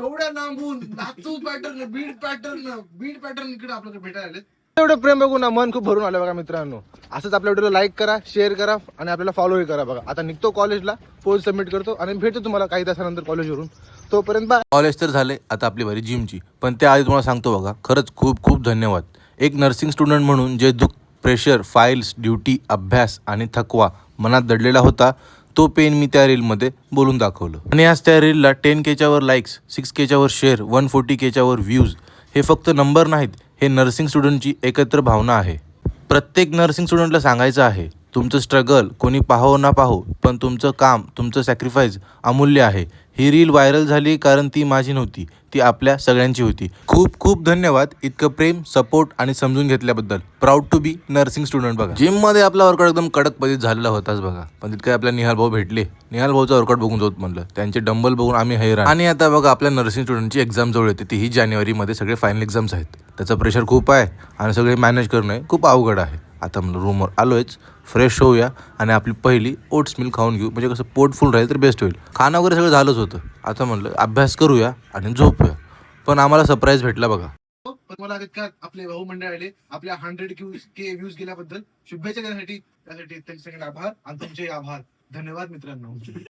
तेवढ्या लांबून Latur pattern, Beed pattern इकडे आपल्याला भेटायला आले. एवढं प्रेम बघून ना मन खूप भरून आलं बघा मित्रांनो. असंच आपल्या व्हिडिओला लाईक करा, शेअर करा आणि आपल्याला फॉलोही करा बघा. आता निघतो कॉलेजला, पोस्ट सबमिट करतो आणि भेटतो तुम्हाला काही तासानंतर कॉलेजवरून. तोपर्यंत बाय. कॉलेज तर झाले, आता आपली भारी जिमची. पण त्याआधी तुम्हाला सांगतो बघा, खरंच खूप खूप धन्यवाद. एक नर्सिंग स्टुडंट म्हणून जे दुःख, प्रेशर, फाईल्स, ड्युटी, अभ्यास आणि थकवा मनात दडलेला होता, तो पेन मी त्या रीलमध्ये बोलून दाखवलं. आणि आज त्या रीलला 10K वर लाईक्स, 6K वर शेअर, 140K वर व्ह्यूज. हे फक्त नंबर नाहीत, हे नर्सिंग स्टुडंटची एकत्र भावना आहे. प्रत्येक नर्सिंग स्टुडंटला सांगायचं आहे, तुमचं स्ट्रगल कोणी पाहो ना पाहो, पण तुमचं काम, तुमचं सॅक्रिफाईस अमूल्य आहे. ही रील व्हायरल झाली कारण ती माझी नव्हती, ती आपल्या सगळ्यांची होती. खूप खूप धन्यवाद इतकं प्रेम, सपोर्ट आणि समजून घेतल्याबद्दल. Proud to be nursing student. बघा, जिममध्ये आपला वर्कआउट एकदम कडक पद्धत झालेला होताच बघा, पण तितके आपल्या निहाल भाऊ भेटले. निहाल भाऊचा वर्कआउट बघून जाऊत म्हणलं, त्यांचे डंबल बघून आम्ही हैराण. आणि आता बघा, आपल्या नर्सिंग स्टुडंटची एक्झाम जवळ येते, तीही जानेवारीमध्ये. सगळे फायनल एक्झाम्स आहेत, त्याचं प्रेशर खूप आहे आणि सगळे मॅनेज करणं खूप अवघड आहे. आता म्हणलं रूमवर आलोयच, फ्रेश होऊया आणि आपली पहिली ओट्स मिल्क खाऊन घेऊ, म्हणजे कसं पोट फुल राहील तर बेस्ट होईल. खाणं वगैरे सगळं झालंच होतं. आता म्हणलं अभ्यास करूया आणि झोपूया. पण आम्हाला सरप्राईज भेटला बघा. पण मला का आपले भाऊ मंडळ आले, आपल्या 100K व्ह्यूज गेल्याबद्दल शुभेच्छा देण्यासाठी. त्यासाठी त्यांचे सगळे आभार आणि तुमचे आभार. धन्यवाद मित्रांनो.